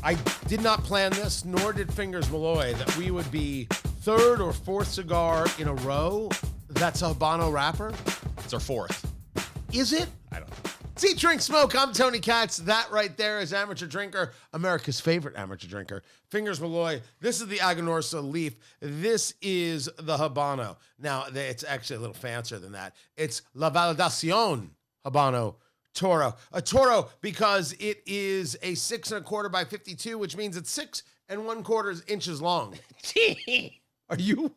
I did not plan this, nor did Fingers Malloy, that we would be third or fourth cigar in a row that's a Habano wrapper. It's our fourth. Is it? I don't know. It's Eat, Drink, Smoke. I'm Tony Katz. That right there is Amateur Drinker, America's favorite amateur drinker. Fingers Malloy. This is the Aganorsa Leaf. This is the Habano. Now, it's actually a little fancier than that. It's La Validación Habano Toro. A Toro because it is a 6 1/4 by 52, which means it's 6 1/4 inches long. Are you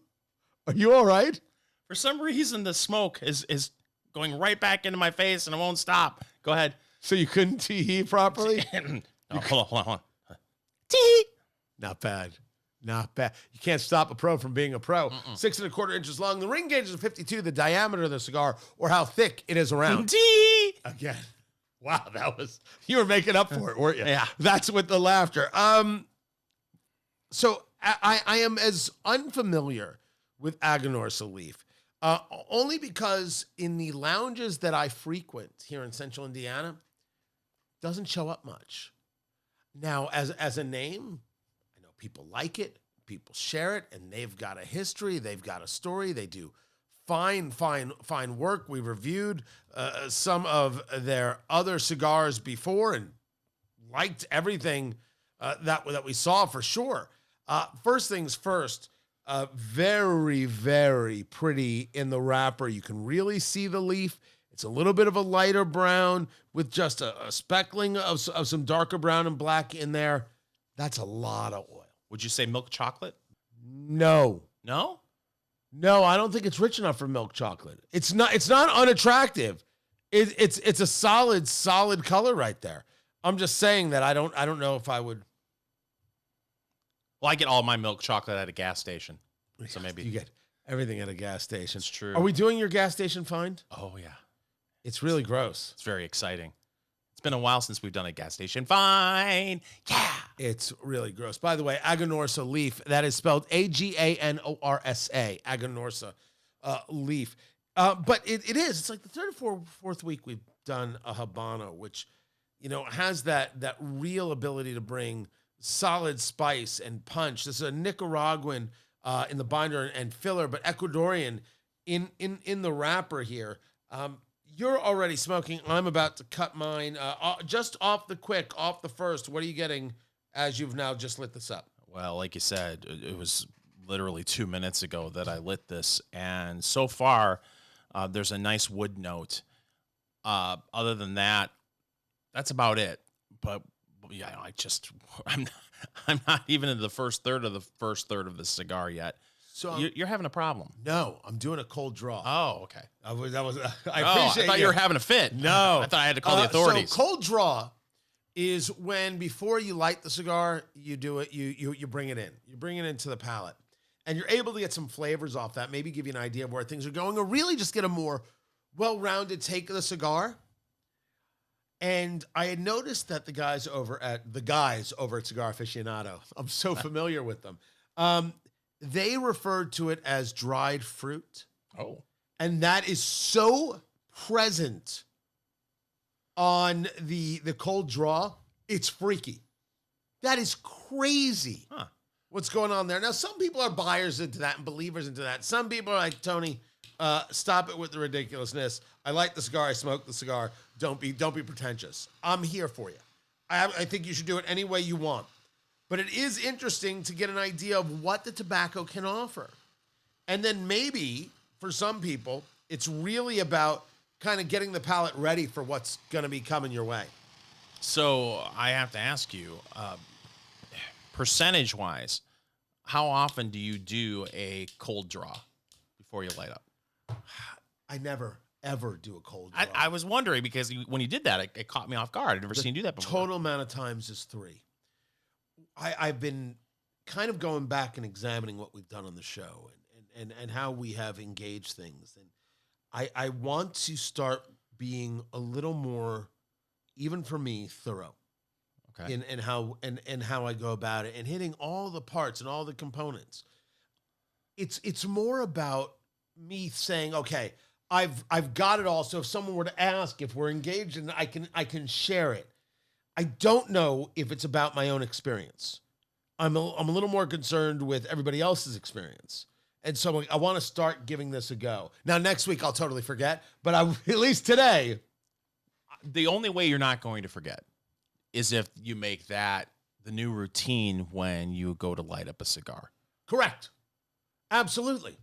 all right? For some reason, the smoke is going right back into my face and it won't stop. Go ahead. So you couldn't tee properly? No, hold on. Tee. Not bad. Not bad. You can't stop a pro from being a pro. 6 1/4 inches long. The ring gauge is 52. The diameter of the cigar, or how thick it is around. Tee. Again. Wow, you were making up for it, weren't you? Yeah. That's with the laughter. So I am as unfamiliar with Aganorsa Leaf, only because in the lounges that I frequent here in Central Indiana, doesn't show up much. Now, as a name, I know people like it, people share it, and they've got a history, they've got a story, they do fine work. We reviewed some of their other cigars before and liked everything that we saw for sure. First things first, very, very pretty in the wrapper. You can really see the leaf. It's a little bit of a lighter brown with just a speckling of some darker brown and black in there. That's a lot of oil. Would you say milk chocolate? No. No? No, I don't think it's rich enough for milk chocolate. It's not unattractive. It's a solid color right there. I'm just saying that I don't know if I would. Well, I get all my milk chocolate at a gas station. So maybe You get everything at a gas station. It's true. Are we doing your gas station find? Oh yeah. It's really gross. It's very exciting. It's been a while since we've done a gas station find. Yeah. It's really gross. By the way, Aganorsa Leaf, that is spelled Aganorsa, Aganorsa Leaf. But it is. It's like the third or fourth week we've done a Habano, which, has that real ability to bring solid spice and punch. This is a Nicaraguan in the binder and filler, but Ecuadorian in the wrapper here. You're already smoking. I'm about to cut mine just off the first. What are you getting as you've now just lit this up? Well, like you said, it was literally 2 minutes ago that I lit this. And so far, there's a nice wood note. Other than that, that's about it. But yeah, I'm not even in the first third of the cigar yet. So you're having a problem. No, I'm doing a cold draw. Oh, okay. I appreciate I thought you were having a fit. No. I thought I had to call the authorities. So cold draw is when before you light the cigar, you do it, you bring it in. You bring it into the palate. And you're able to get some flavors off that, maybe give you an idea of where things are going, or really just get a more well-rounded take of the cigar. And I had noticed that the guys over at Cigar Aficionado, I'm so familiar with them, they referred to it as dried fruit. Oh. And that is so present on the cold draw. It's freaky. That is crazy. Huh. What's going on there? Now, some people are buyers into that and believers into that. Some people are like, Tony, stop it with the ridiculousness. I like the cigar. I smoke the cigar. Don't be pretentious. I'm here for you. I think you should do it any way you want. But it is interesting to get an idea of what the tobacco can offer. And then maybe for some people, it's really about kind of getting the palate ready for what's going to be coming your way. So I have to ask you, percentage-wise, how often do you do a cold draw before you light up? I never, ever do a cold draw. I was wondering because when you did that, it caught me off guard. I'd never seen you do that before. Total amount of times is 3. I've been kind of going back and examining what we've done on the show and how we have engaged things. And I want to start being a little more, even for me, thorough. Okay. In how I go about it and hitting all the parts and all the components. It's more about me saying, okay, I've got it all. So if someone were to ask if we're engaged and I can share it. I don't know if it's about my own experience. I'm a little more concerned with everybody else's experience. And so I want to start giving this a go. Now, next week, I'll totally forget, but at least today. The only way you're not going to forget is if you make that the new routine when you go to light up a cigar. Correct. Absolutely.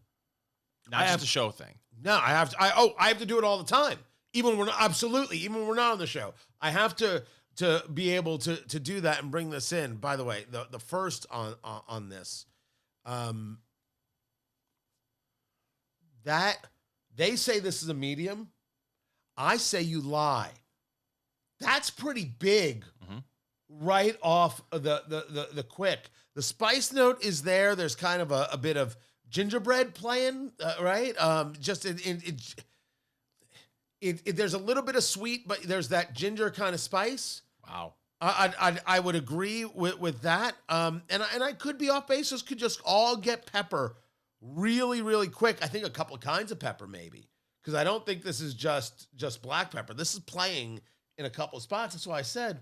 Not just a show thing. No, I have to. I have to do it all the time. Even when we're not on the show, I have to be able to do that and bring this in. By the way, the first on this, that they say this is a medium. I say you lie. That's pretty big, right off the quick. The spice note is there. There's kind of a bit of gingerbread playing, right? Just there's a little bit of sweet, but there's that ginger kind of spice. Wow. I would agree with that. And I could be off base. This could just all get pepper really, really quick. I think a couple of kinds of pepper maybe, because I don't think this is just black pepper. This is playing in a couple of spots. That's why I said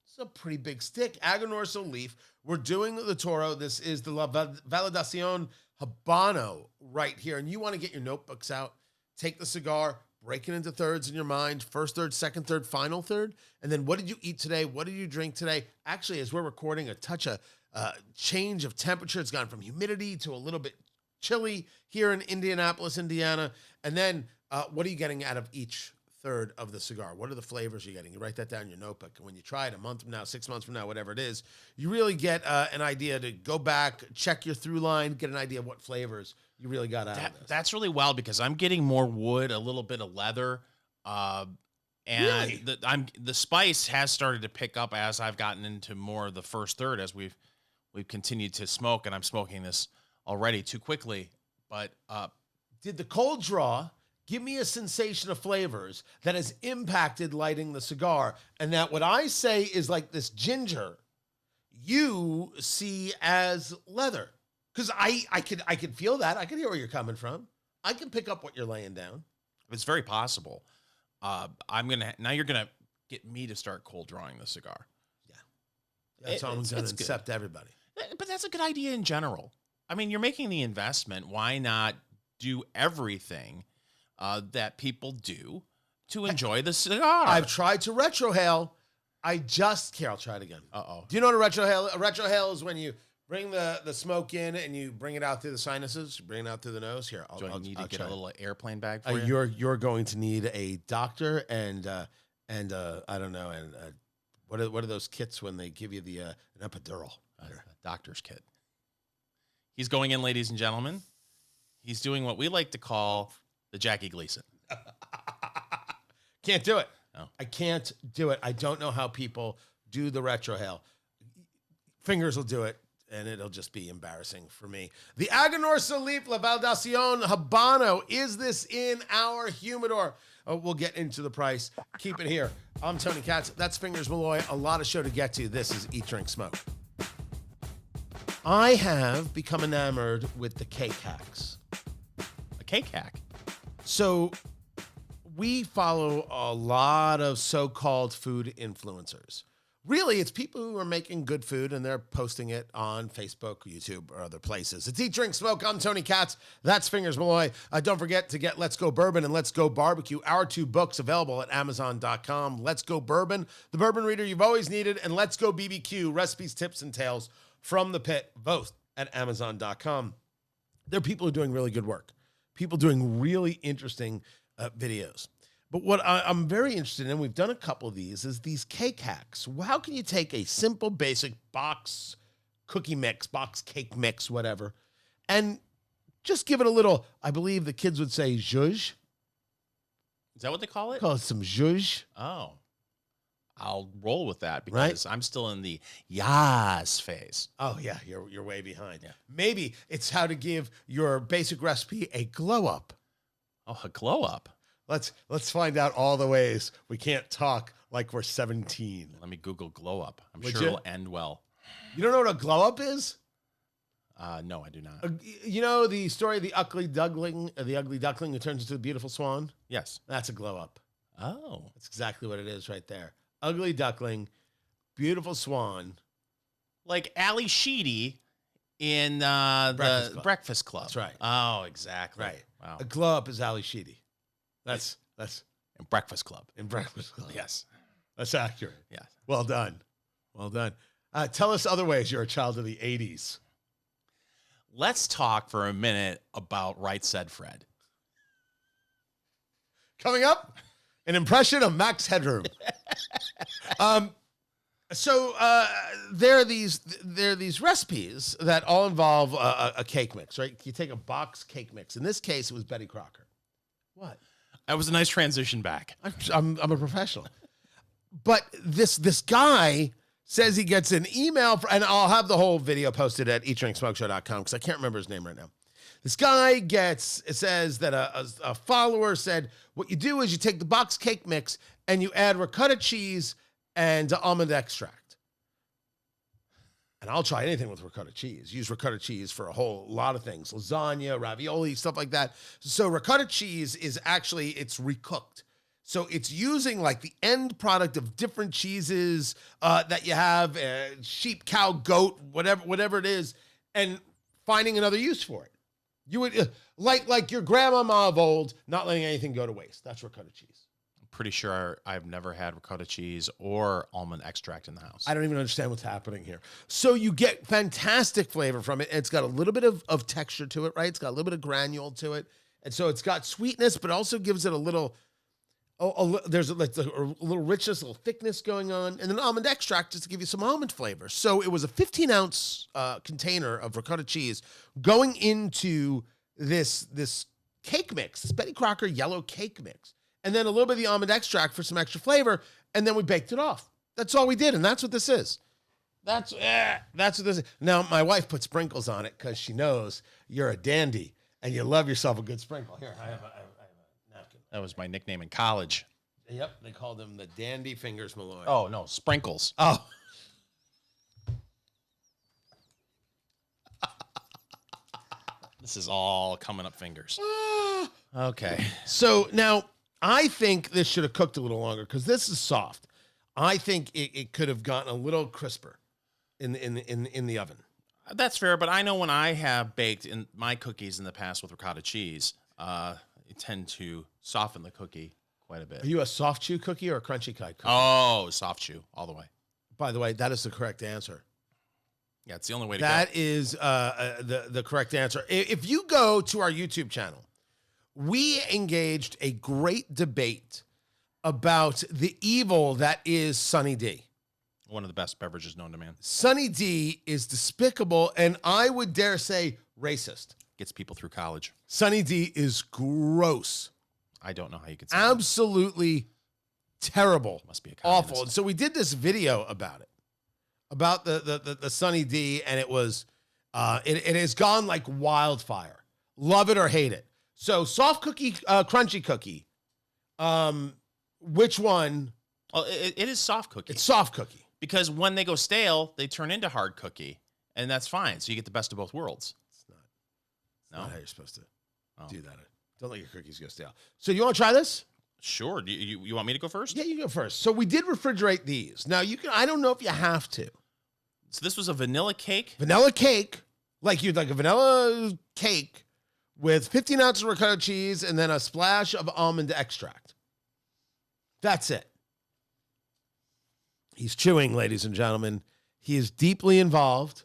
it's a pretty big stick. Aganorsa leaf. We're doing the Toro. This is the Validación Habano right here. And you want to get your notebooks out, take the cigar, break it into thirds in your mind, first third, second third, final third. And then what did you eat today? What did you drink today? Actually, as we're recording, a touch of change of temperature. It's gone from humidity to a little bit chilly here in Indianapolis, Indiana. And then what are you getting out of each third of the cigar? What are the flavors you're getting? You write that down in your notebook. And when you try it a month from now, 6 months from now, whatever it is, you really get an idea to go back, check your through line, get an idea of what flavors you really got out of this. That's really wild because I'm getting more wood, a little bit of leather, and Really? the spice has started to pick up as I've gotten into more of the first third as we've continued to smoke, and I'm smoking this already too quickly. But Did the cold draw give me a sensation of flavors that has impacted lighting the cigar? And that what I say is like this ginger, you see as leather. Because I could feel that. I could hear where you're coming from. I can pick up what you're laying down. it's very possible. Now you're gonna get me to start cold drawing the cigar. That's how I'm going to accept everybody. But that's a good idea in general. I mean, you're making the investment. Why not do everything that people do to enjoy the cigar? I've tried to retrohale. I'll try it again. Uh-oh. Do you know what a retrohale? A retrohale is when you bring the smoke in and you bring it out through the sinuses, you bring it out through the nose. Here, Do I need to get a little airplane bag for you? You're going to need a doctor and I don't know, and what are those kits when they give you the an epidural? A doctor's kit. He's going in, ladies and gentlemen. He's doing what we like to call the Jackie Gleason. Can't do it. No. I can't do it. I don't know how people do the retrohale. Fingers will do it, and it'll just be embarrassing for me. The Aganorsa leaf, La Validación Habano. Is this in our humidor? We'll get into the price. Keep it here. I'm Tony Katz. That's Fingers Malloy. A lot of show to get to. This is Eat, Drink, Smoke. I have become enamored with the cake hacks. A cake hack. So we follow a lot of so-called food influencers. Really, it's people who are making good food and they're posting it on Facebook, YouTube, or other places. It's Eat, Drink, Smoke. I'm Tony Katz. That's Fingers Malloy. Don't forget to get Let's Go Bourbon and Let's Go Barbecue, our two books available at Amazon.com. Let's Go Bourbon, the bourbon reader you've always needed, and Let's Go BBQ, recipes, tips, and tales from the pit, both at Amazon.com. There are people who are doing really good work, people doing really interesting videos. But what I'm very interested in, we've done a couple of these, is these cake hacks. How can you take a simple, basic box cookie mix, box cake mix, whatever, and just give it a little, I believe the kids would say zhuzh. Is that what they call it? Call it some zhuzh. Oh. I'll roll with that because I'm still in the yas phase. Oh, yeah, you're way behind. Yeah. Maybe it's how to give your basic recipe a glow up. Oh, a glow up. Let's find out all the ways we can't talk like we're 17. Let me Google glow up. I'm Would sure you? it'll end well. You don't know what a glow up is? No, I do not. You know the story of the ugly duckling who turns into a beautiful swan? Yes. That's a glow up. Oh. That's exactly what it is right there. Ugly duckling beautiful swan. Like Ali Sheedy in Breakfast the Club. Breakfast Club. That's right. Oh, exactly. Right. Wow. A glow up is Ali Sheedy. That's In Breakfast Club. in Breakfast Club. Yes. That's accurate. Yes. Well done. Well done. Tell us other ways you're a child of the 80s. Let's talk for a minute about Right Said Fred. Coming up, an impression of Max Headroom. So there are these recipes that all involve a cake mix, right? You take a box cake mix. In this case, it was Betty Crocker. What? That was a nice transition back. I'm a professional. But this guy says he gets an email, and I'll have the whole video posted at eatdrinksmokeshow.com because I can't remember his name right now. This guy says that a follower said, what you do is you take the box cake mix and you add ricotta cheese and almond extract. And I'll try anything with ricotta cheese. Use ricotta cheese for a whole lot of things. Lasagna, ravioli, stuff like that. So ricotta cheese is actually, it's recooked. So it's using like the end product of different cheeses that you have, sheep, cow, goat, whatever it is, and finding another use for it. You would like your grandmama of old, not letting anything go to waste. That's ricotta cheese. I'm pretty sure I've never had ricotta cheese or almond extract in the house. I don't even understand what's happening here. So you get fantastic flavor from it. It's got a little bit of texture to it, right? It's got a little bit of granule to it. And so it's got sweetness, but also gives it a little, there's a little richness, a little thickness going on. And then almond extract just to give you some almond flavor. So it was a 15-ounce container of ricotta cheese going into this cake mix, this Betty Crocker yellow cake mix. And then a little bit of the almond extract for some extra flavor, and then we baked it off. That's all we did, and that's what this is. That's what this is. Now, my wife put sprinkles on it because she knows you're a dandy, and you love yourself a good sprinkle. Here, I have a napkin. That was my nickname in college. Yep, they called them the Dandy Fingers Malloy. Oh, no, sprinkles. Oh. This is all coming up fingers. Okay. So now I think this should have cooked a little longer because this is soft. I think it could have gotten a little crisper in the oven. That's fair, but I know when I have baked in my cookies in the past with ricotta cheese, you tend to soften the cookie quite a bit. Are you a soft chew cookie or a crunchy cookie? Oh, soft chew all the way. By the way, that is the correct answer. Yeah, it's the only way to go. That is the correct answer. If you go to our YouTube channel, we engaged a great debate about the evil that is Sunny D. One of the best beverages known to man. Sunny D is despicable, and I would dare say racist. Gets people through college. Sunny D is gross. I don't know how you could say that. Absolutely terrible. Must be a awful. communist. And so we did this video about it, about the Sunny D, and it was it has gone like wildfire. Love it or hate it. So soft cookie, crunchy cookie. Which one? Oh, it is soft cookie. It's soft cookie. Because when they go stale, they turn into hard cookie, and that's fine. So you get the best of both worlds. It's No? not how you're supposed to Oh. do that. Don't let your cookies go stale. So you want to try this? Sure. Do you want me to go first? Yeah, you go first. So we did refrigerate these. Now you can. I don't know if you have to. So this was a vanilla cake. Vanilla cake, like you'd like a vanilla cake with 15 ounces of ricotta cheese and then a splash of almond extract. That's it. He's chewing, ladies and gentlemen. He is deeply involved.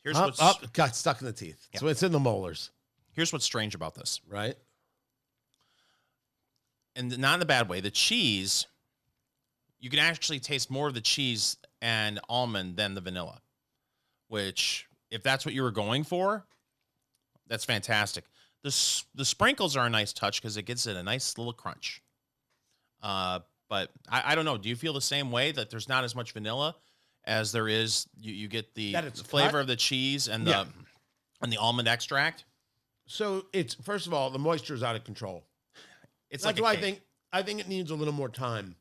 Here's Got stuck in the teeth. Yeah. So it's in the molars, Here's what's strange about this. right? And not in a bad way. The cheese, you can actually taste more of the cheese and almond than the vanilla, which, if that's what you were going for, that's fantastic. The sprinkles are a nice touch because it gives it a nice little crunch. But I don't know. Do you feel the same way that there's not as much vanilla as there is? You get the flavor of the cheese and the almond extract. So it's, first of all, the moisture is out of control. It's That's like why I think it needs a little more time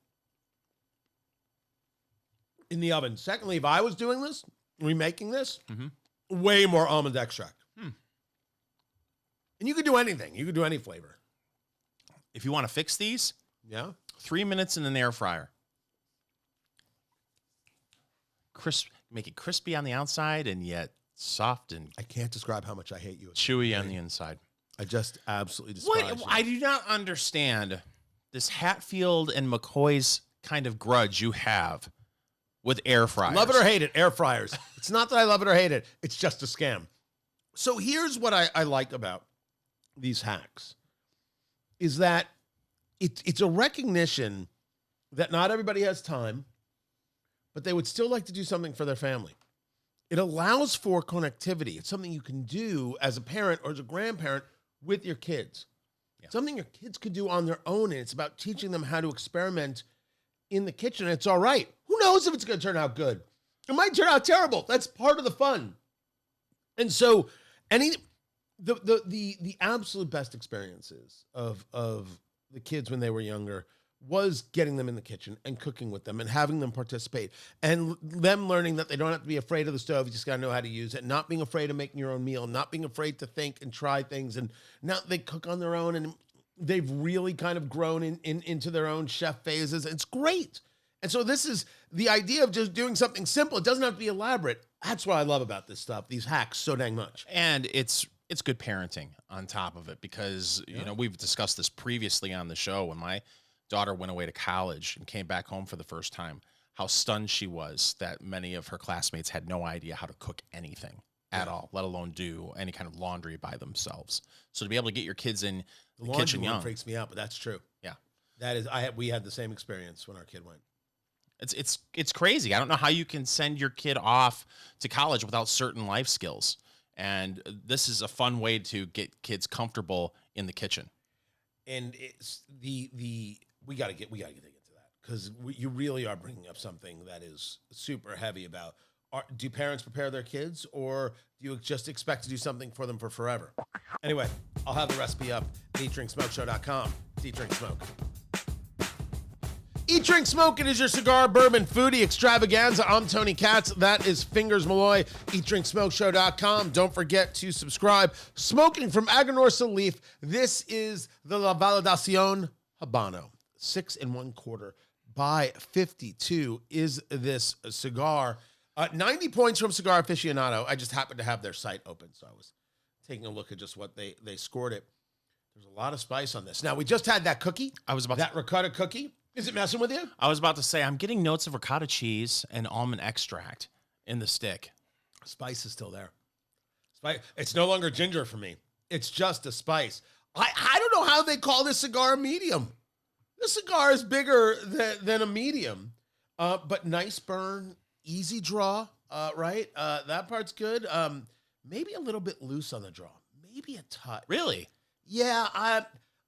in the oven. Secondly, if I was doing this, remaking this, way more almond extract. And you could do anything. You could do any flavor. If you want to fix these, Yeah. 3 minutes in an air fryer. make it crispy on the outside and yet soft and I can't describe how much I hate you. chewy on the inside. I just absolutely despise you. I do not understand this Hatfield and McCoy's kind of grudge you have with air fryers. Love it or hate it, air fryers. It's not that I love it or hate it. It's just a scam. So here's what I like about these hacks is that it's a recognition that not everybody has time, but they would still like to do something for their family. It allows for connectivity. It's something you can do as a parent or as a grandparent with your kids. Yeah. Something your kids could do on their own, and it's about teaching them how to experiment in the kitchen. It's all right. Who knows if it's going to turn out good? It might turn out terrible. That's part of the fun. And so the absolute best experiences of the kids when they were younger was getting them in the kitchen and cooking with them and having them participate and them learning that they don't have to be afraid of the stove. You just got to know how to use it, not being afraid of making your own meal, not being afraid to think and try things. And now they cook on their own and they've really kind of grown into their own chef phases. It's great. And so this is the idea of just doing something simple. It doesn't have to be elaborate. That's what I love about this stuff, these hacks so dang much. And it's good parenting on top of it because, you know, we've discussed this previously on the show when my daughter went away to college and came back home for the first time, how stunned she was that many of her classmates had no idea how to cook anything at all, let alone do any kind of laundry by themselves. So to be able to get your kids in the kitchen young freaks me out, but that's true. Yeah. That is, we had the same experience when our kid went. It's crazy. I don't know how you can send your kid off to college without certain life skills. And this is a fun way to get kids comfortable in the kitchen. And it's we got to get into that because you really are bringing up something that is super heavy about. Do parents prepare their kids, or do you just expect to do something for them for forever? Anyway, I'll have the recipe up at eatdrinksmoke.com. Eat, Drink, Smoke. Eat, Drink, Smoke. It is your cigar, bourbon, foodie extravaganza. I'm Tony Katz. That is Fingers Malloy. EatDrinkSmokeShow.com. Don't forget to subscribe. Smoking from Aganorsa leaf. This is the Validación Habano. 6 1/4 by 52 is this cigar. 90 points from Cigar Aficionado. I just happened to have their site open, so I was taking a look at just what they scored it. There's a lot of spice on this. Now, we just had that cookie. That ricotta cookie. Is it messing with you? I was about to say, I'm getting notes of ricotta cheese and almond extract in the stick. Spice is still there. It's no longer ginger for me. It's just a spice. I don't know how they call this cigar a medium. This cigar is bigger than a medium, but nice burn, easy draw, right? That part's good. Maybe a little bit loose on the draw. Maybe a touch. Really? Yeah, I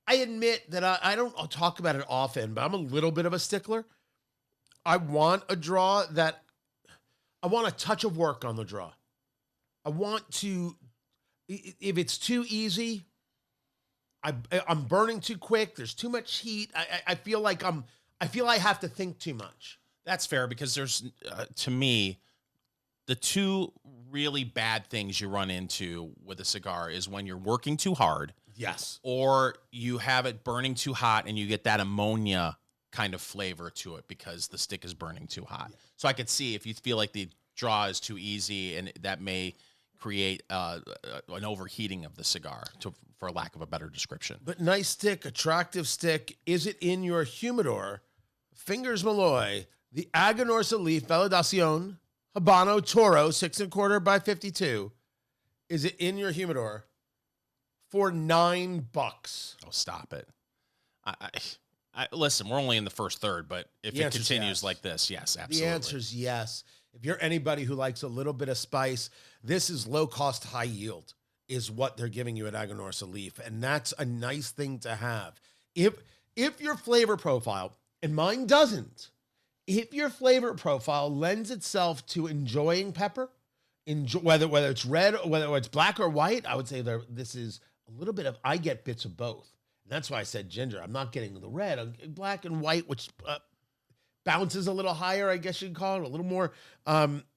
admit that I don't talk about it often, but I'm a little bit of a stickler. I want a draw that I want a touch of work on the draw. I want to, if it's too easy, I'm burning too quick. There's too much heat. I feel like I have to think too much. That's fair because there's, to me, the two really bad things you run into with a cigar is when you're working too hard. Yes. Or you have it burning too hot and you get that ammonia kind of flavor to it because the stick is burning too hot. Yeah. So I could see if you feel like the draw is too easy and that may create an overheating of the cigar, for lack of a better description. But nice stick, attractive stick. Is it in your humidor? Fingers Malloy, the Aganorsa leaf, Validación Habano Toro, 6 1/4 by 52. Is it in your humidor for $9? Oh, stop it. I listen, we're only in the first third, but if it continues like this, yes, absolutely. The answer is yes. If you're anybody who likes a little bit of spice, this is low cost, high yield is what they're giving you at Aganorsa leaf. And that's a nice thing to have. If your flavor profile, and mine doesn't, if your flavor profile lends itself to enjoying pepper, whether it's red or whether it's black or white, I would say this is a little bit of, I get bits of both. And that's why I said ginger. I'm not getting the red. I'm getting black and white, which bounces a little higher, I guess you'd call it, a little more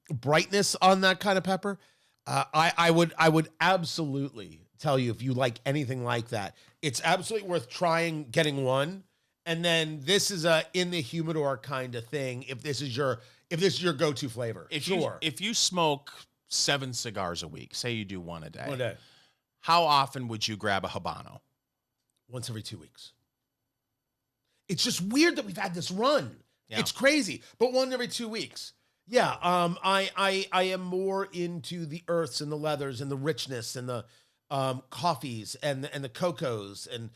brightness on that kind of pepper. I would absolutely tell you if you like anything like that, it's absolutely worth trying getting one. And then this is a in the humidor kind of thing. If this is your if this is your go-to flavor. If you smoke 7 cigars a week, say you do one a day. 1 day. How often would you grab a Habano? Once every 2 weeks. It's just weird that we've had this run. Yeah. It's crazy, but 1 every 2 weeks. Yeah, I am more into the earths and the leathers and the richness and the coffees and the cocos and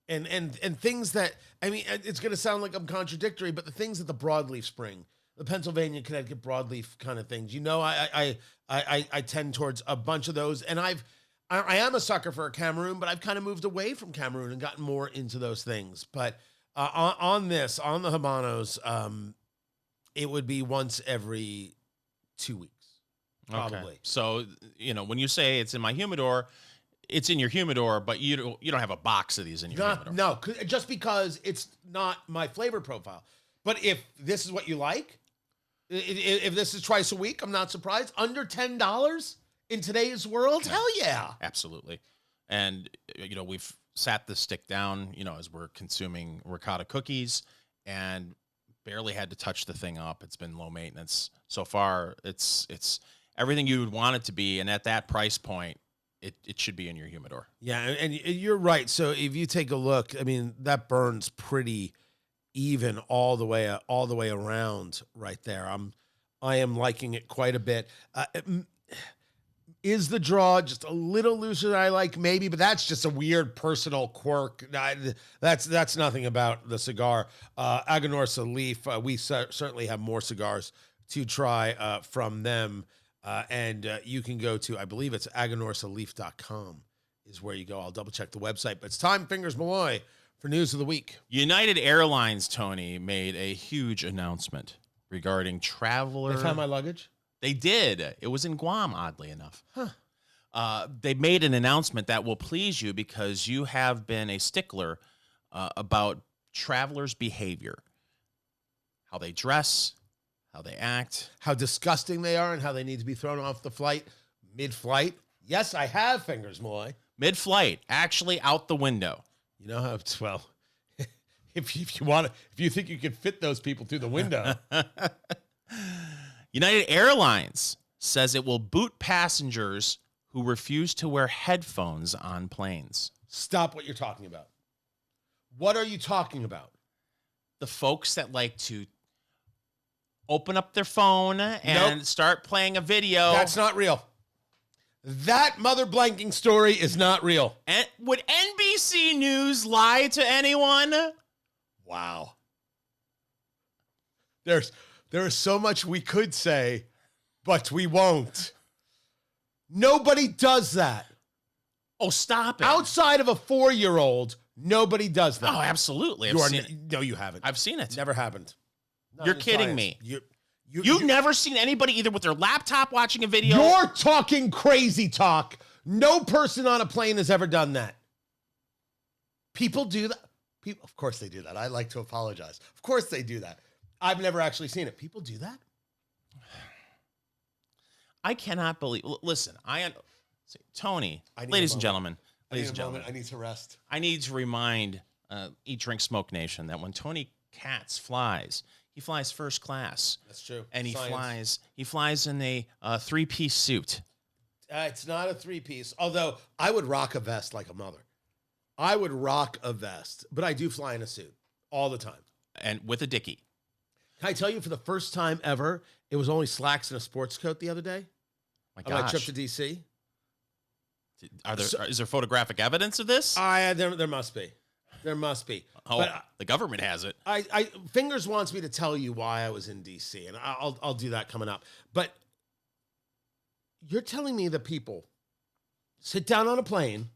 and things that, I mean, it's going to sound like I'm contradictory, but the things that the broadleafs bring, the Pennsylvania, Connecticut broadleaf kind of things, I tend towards a bunch of those, and I am a sucker for a Cameroon, but I've kind of moved away from Cameroon and gotten more into those things. But on the Habanos, it would be once every 2 weeks, probably. Okay. So, when you say it's in my humidor, it's in your humidor, but you don't have a box of these in your humidor. No, just because it's not my flavor profile. But if this is what you like, if this is twice a week, I'm not surprised. Under $10 in today's world, hell yeah. Absolutely. And, we've sat the stick down, as we're consuming ricotta cookies and barely had to touch the thing up. It's been low maintenance. So far, it's everything you would want it to be. And at that price point, it should be in your humidor. Yeah, and you're right. So if you take a look, I mean, that burns pretty even all the way around right there. I am liking it quite a bit. Is the draw just a little looser than I like? Maybe, but that's just a weird personal quirk. That's nothing about the cigar. Aganorsa Leaf, we certainly have more cigars to try from them. And you can go to, I believe it's aganorsaleaf.com is where you go. I'll double check the website. But it's time, Fingers Malloy, for News of the Week. United Airlines, Tony, made a huge announcement regarding traveler. They found my luggage? They did. It was in Guam, oddly enough. Huh. They made an announcement that will please you because you have been a stickler about travelers' behavior, how they dress, how they act, how disgusting they are, and how they need to be thrown off the flight mid-flight. Yes, I have, Fingers Malloy. Mid-flight, actually out the window. You know how it's, well, if you think you can fit those people through the window. United Airlines says it will boot passengers who refuse to wear headphones on planes. Stop what you're talking about. What are you talking about? The folks that like to open up their phone and start playing a video. That's not real. That mother blanking story is not real. And would NBC News lie to anyone? Wow. There is so much we could say, but we won't. Nobody does that. Oh, stop it. Outside of a 4-year-old, nobody does that. Oh, absolutely. No, you haven't. I've seen it. Never happened. You're kidding me. You've never seen anybody either with their laptop watching a video. You're talking crazy talk. No person on a plane has ever done that. People do that. Of course they do that. I like to apologize. Of course they do that. I've never actually seen it. People do that? I cannot believe. Listen, Tony, ladies and gentlemen. I need to rest. I need to remind Eat, Drink, Smoke Nation that when Tony Katz flies, he flies first class. That's true. And he flies in a 3-piece suit. It's not a 3-piece, although I would rock a vest like a mother. I would rock a vest, but I do fly in a suit all the time. And with a dickie. Can I tell you, for the first time ever, it was only slacks and a sports coat the other day? My gosh. On my trip to D.C. Is there photographic evidence of this? There must be. There must be. Oh, but the government has it. Fingers wants me to tell you why I was in D.C., and I'll do that coming up. But you're telling me that people sit down on a plane,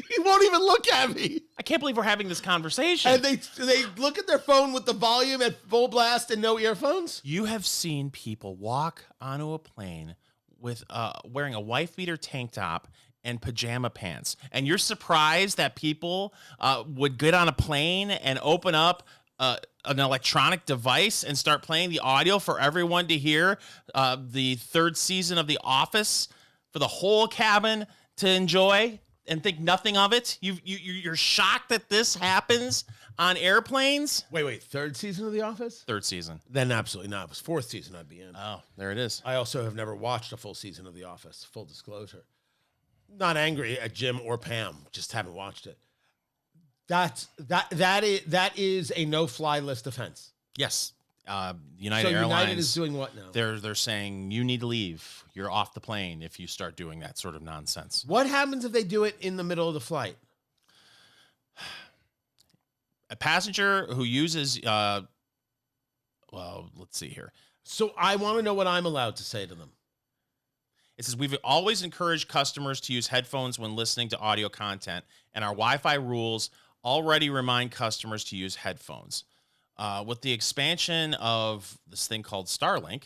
you won't even look at me. I can't believe we're having this conversation. And they look at their phone with the volume at full blast and no earphones? You have seen people walk onto a plane with wearing a wife beater tank top and pajama pants. And you're surprised that people would get on a plane and open up an electronic device and start playing the audio for everyone to hear the 3rd season of The Office for the whole cabin to enjoy? and think nothing of it? You're shocked that this happens on airplanes? Wait. Third season of The Office? Third season. Then absolutely not. If it was fourth season, I'd be in. Oh, there it is. I also have never watched a full season of The Office. Full disclosure. Not angry at Jim or Pam. Just haven't watched it. That is a no-fly list offense. Yes. United Airlines. United is doing what now? They're saying you need to leave. You're off the plane if you start doing that sort of nonsense. What happens if they do it in the middle of the flight? A passenger who uses, let's see here. So I want to know what I'm allowed to say to them. It says, we've always encouraged customers to use headphones when listening to audio content, and our Wi-Fi rules already remind customers to use headphones. With the expansion of this thing called Starlink,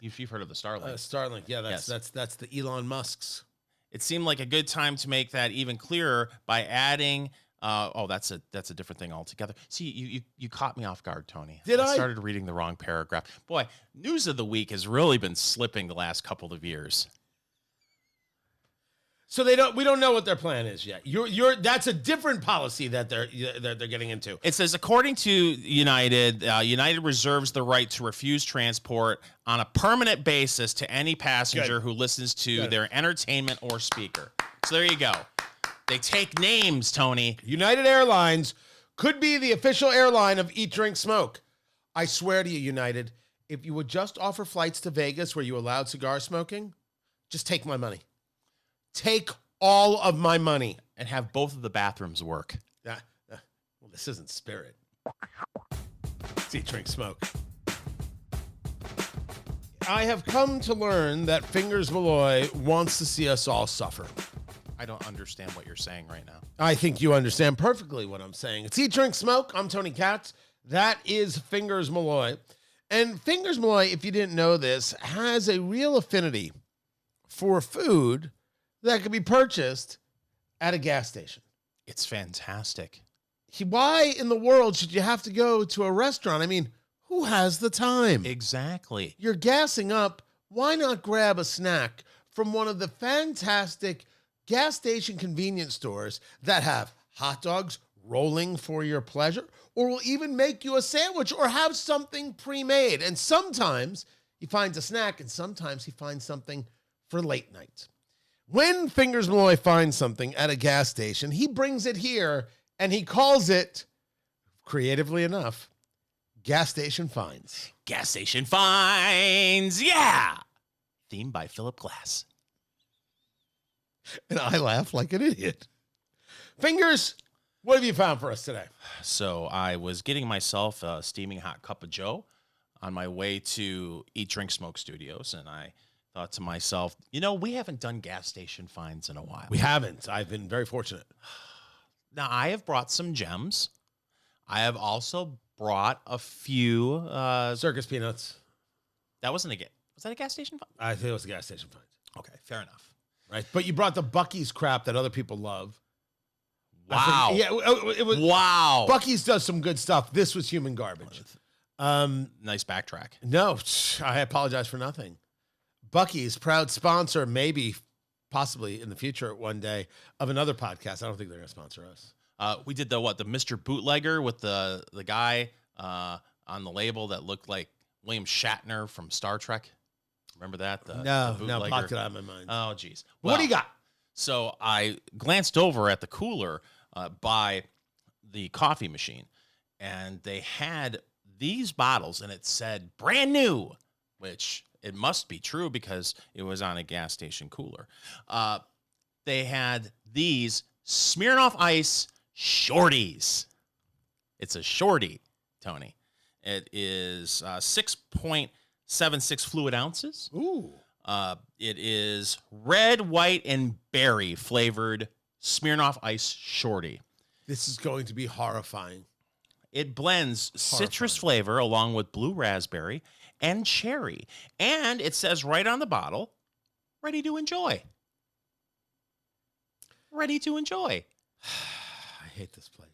if you've heard of the Starlink. Starlink, yeah, that's the Elon Musk's. It seemed like a good time to make that even clearer by adding. That's a different thing altogether. See, you caught me off guard, Tony. I started reading the wrong paragraph. Boy, news of the week has really been slipping the last couple of years. So we don't know what their plan is yet. That's a different policy that they're getting into. It says, according to United, United reserves the right to refuse transport on a permanent basis to any passenger who listens to their entertainment or speaker. So there you go. They take names, Tony. United Airlines could be the official airline of Eat, Drink, Smoke. I swear to you, United, if you would just offer flights to Vegas where you allowed cigar smoking, just take my money. Take all of my money. And have both of the bathrooms work. Well, this isn't Spirit. It's Eat, Drink, Smoke. I have come to learn that Fingers Malloy wants to see us all suffer. I don't understand what you're saying right now. I think you understand perfectly what I'm saying. It's Eat, Drink, Smoke. I'm Tony Katz. That is Fingers Malloy. And Fingers Malloy, if you didn't know this, has a real affinity for food that can be purchased at a gas station. It's fantastic. Why in the world should you have to go to a restaurant? I mean, who has the time? Exactly. You're gassing up. Why not grab a snack from one of the fantastic gas station convenience stores that have hot dogs rolling for your pleasure, or will even make you a sandwich or have something pre-made? And sometimes he finds a snack, and sometimes he finds something for late night. When Fingers Malloy finds something at a gas station, he brings it here, and he calls it, creatively enough, Gas Station Finds. Gas Station Finds, yeah! Themed by Philip Glass. And I laugh like an idiot. Fingers, what have you found for us today? So I was getting myself a steaming hot cup of joe on my way to Eat, Drink, Smoke Studios, and I thought to myself, we haven't done gas station finds in a while. We haven't. I've been very fortunate. Now, I have brought some gems. I have also brought a few... Circus Peanuts. Was that a gas station find? I think it was a gas station find. Okay, fair enough. Right, but you brought the Buc-ee's crap that other people love. Wow. It was. Wow. Buc-ee's does some good stuff. This was human garbage. Nice backtrack. No, I apologize for nothing. Buc-ee's, proud sponsor, maybe, possibly in the future one day, of another podcast. I don't think they're going to sponsor us. We did the Mr. Bootlegger with the guy on the label that looked like William Shatner from Star Trek. Remember that? No, blocked it out of my mind. Oh, geez. Well, what do you got? So I glanced over at the cooler by the coffee machine, and they had these bottles, and it said brand new, which it must be true because it was on a gas station cooler. They had these Smirnoff Ice Shorties. It's a shorty, Tony. It is 6.76 fluid ounces. Ooh. It is red, white, and berry flavored Smirnoff Ice Shorty. This is going to be horrifying. It blends citrus flavor along with blue raspberry and cherry. And it says right on the bottle, ready to enjoy. Ready to enjoy. I hate this place.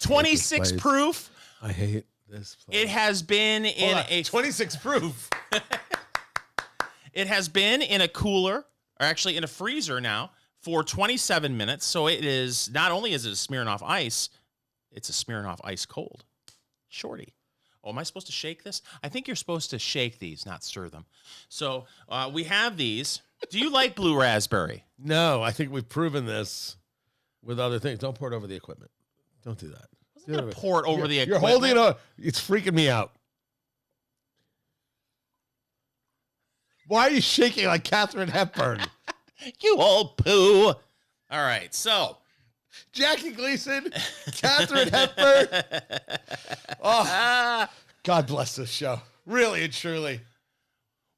26 proof. I hate this place. It has been in a 26 proof. It has been in a cooler, or actually in a freezer now, for 27 minutes. So it is, not only is it a Smirnoff Ice, it's a Smirnoff Ice Cold. Shorty. Oh, am I supposed to shake this? I think you're supposed to shake these, not stir them. So we have these. Do you like blue raspberry? No, I think we've proven this with other things. Don't pour it over the equipment. Don't do that. I'm going to pour it over the You're equipment. holding it up. It's freaking me out. Why are you shaking like Katharine Hepburn? You old poo. All right, so Jackie Gleason, Katharine Hepburn. Oh, God bless this show. Really and truly.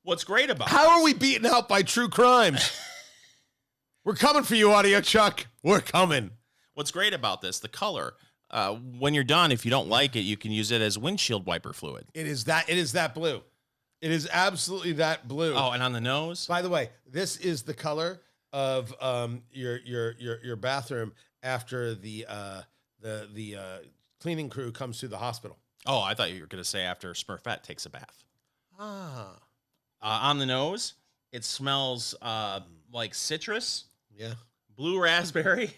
What's great about How are we beaten out by true crime? We're coming for you, Audio Chuck. We're coming. What's great about this, the color. When you're done, if you don't like it, you can use it as windshield wiper fluid. It is that blue. It is absolutely that blue. Oh, and on the nose? By the way, this is the color of your bathroom after the cleaning crew comes to the hospital. Oh, I thought you were going to say after Smurfette takes a bath. Ah. On the nose, it smells like citrus, blue raspberry,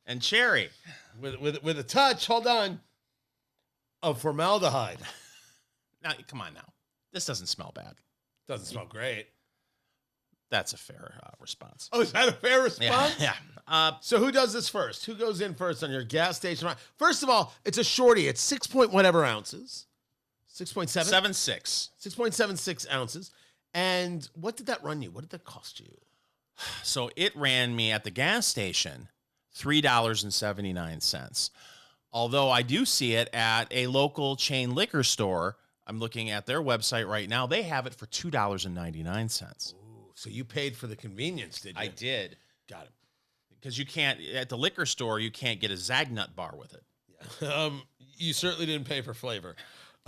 and cherry. With a touch, hold on, of formaldehyde. Now, come on now. This doesn't smell bad. Doesn't smell great. That's a fair response. Oh, is that a fair response? Yeah. So who does this first? Who goes in first on your gas station? First of all, it's a shorty. It's 6 point whatever ounces. 6.7? 7.6. 6.76 ounces. And what did that run you? What did that cost you? So it ran me at the gas station $3.79. Although I do see it at a local chain liquor store. I'm looking at their website right now. They have it for $2.99. Ooh, so you paid for the convenience, did you? I did. Got it. Because you can't, at the liquor store, you can't get a Zagnut bar with it. Yeah. You certainly didn't pay for flavor.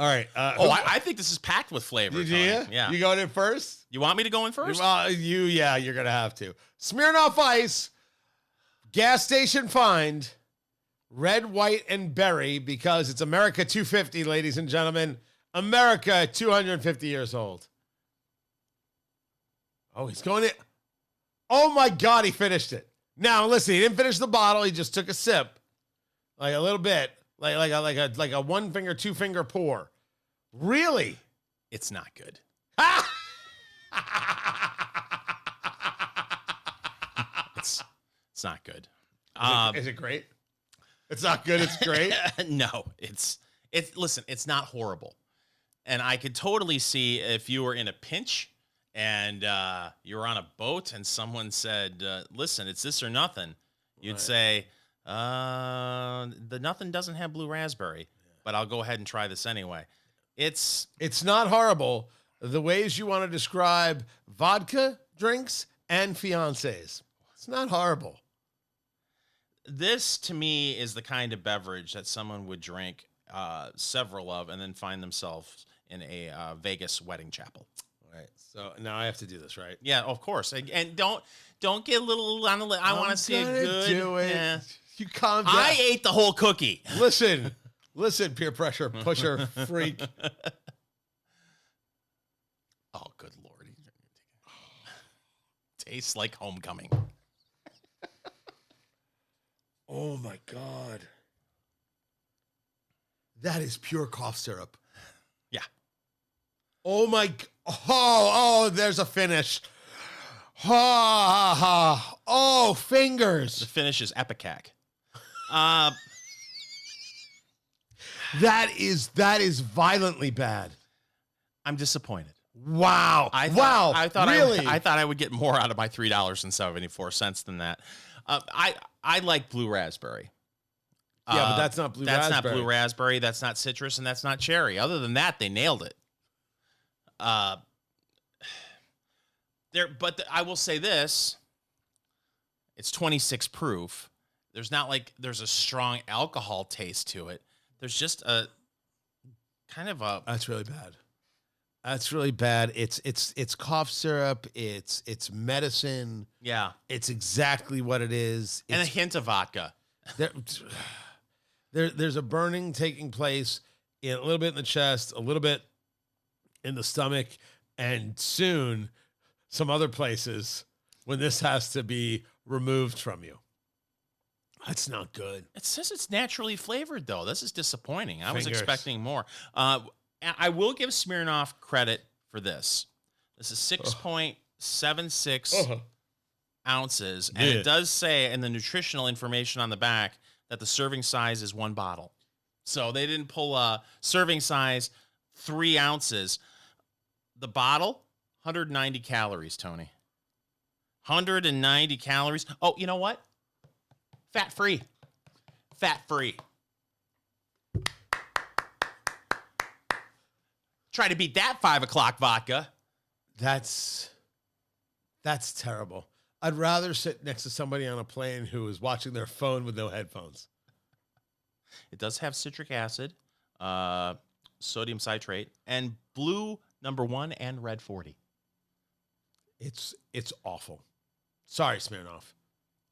All right. I think this is packed with flavor. Do you? Yeah. You going in first? You want me to go in first? Well, you're going to have to. Smirnoff Ice, gas station find, red, white, and berry, because it's America 250, ladies and gentlemen. America 250 years old. Oh, he's going in. Oh, my God, he finished it. Now, listen, he didn't finish the bottle. He just took a sip, like a little bit, like a 1 finger, 2 finger pour. Really? It's not good. It's not good. Is it great? It's not good. It's great. No, listen, it's not horrible. And I could totally see if you were in a pinch and you were on a boat and someone said, listen, it's this or nothing. You'd say, the nothing doesn't have blue raspberry, but I'll go ahead and try this anyway. It's not horrible. The ways you want to describe vodka drinks and fiancés. It's not horrible. This, to me, is the kind of beverage that someone would drink several of and then find themselves in a Vegas wedding chapel. All right. So now I have to do this, right? Yeah, of course. And don't get a little on the list. I want to see a good. Do it. Yeah. You calm down. I ate the whole cookie. Listen, peer pressure pusher freak. Oh, good Lord. Tastes like homecoming. Oh, my God. That is pure cough syrup. Yeah. Oh, my. Oh, there's a finish. Ha, ha, ha. Oh, fingers. The finish is Epicac. That is violently bad. I'm disappointed. Wow. I thought really? I thought I would get more out of my $3.74 than that. I like blue raspberry. Yeah, but that's not blue raspberry. That's not blue raspberry. That's not citrus, and that's not cherry. Other than that, they nailed it. I will say this: it's 26 proof. There's not like there's a strong alcohol taste to it. There's just a kind of a. That's really bad. That's really bad. It's it's syrup. It's medicine. Yeah. It's exactly what it is. And a hint of vodka. There's a burning taking place in a little bit in the chest, a little bit in the stomach, and soon some other places when this has to be removed from you. That's not good. It says it's naturally flavored, though. This is disappointing. I was Fingers. expecting more. I will give Smirnoff credit for this. This is 6.76 ounces, and it does say in the nutritional information on the back that the serving size is 1 bottle. So they didn't pull a serving size 3 ounces. The bottle, 190 calories, Tony. 190 calories. Oh, you know what? Fat-free. Fat-free. Try to beat that 5 o'clock vodka. That's terrible. I'd rather sit next to somebody on a plane who is watching their phone with no headphones. It does have citric acid, sodium citrate, and blue #1 and red 40. It's awful. Sorry, Smirnoff.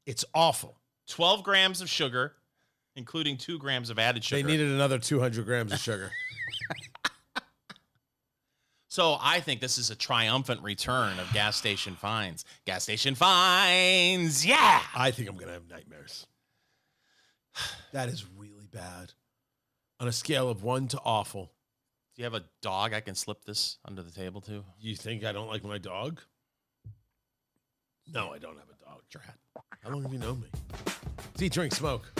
It's awful. 12 grams of sugar, including 2 grams of added sugar. They needed another 200 grams of sugar. So I think this is a triumphant return of gas station finds. Gas station finds, yeah! I think I'm going to have nightmares. That is really bad. On a scale of 1 to awful. Do you have a dog I can slip this under the table to? You think I don't like my dog? No, I don't have a dog. Drat. How long have you known me? It's Eat, Drink, Smoke.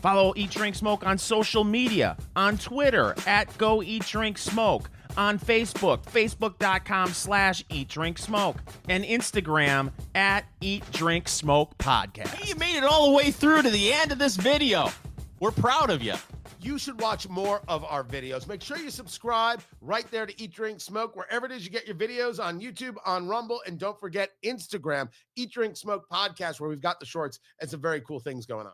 Follow Eat, Drink, Smoke on social media, on Twitter @GoEatDrinkSmoke, on Facebook, facebook.com/EatDrinkSmoke, and Instagram @EatDrinkSmokePodcast. Hey, you made it all the way through to the end of this video. We're proud of you. You should watch more of our videos. Make sure you subscribe right there to Eat, Drink, Smoke, wherever it is you get your videos, on YouTube, on Rumble, and don't forget Instagram, Eat, Drink, Smoke Podcast, where we've got the shorts and some very cool things going on.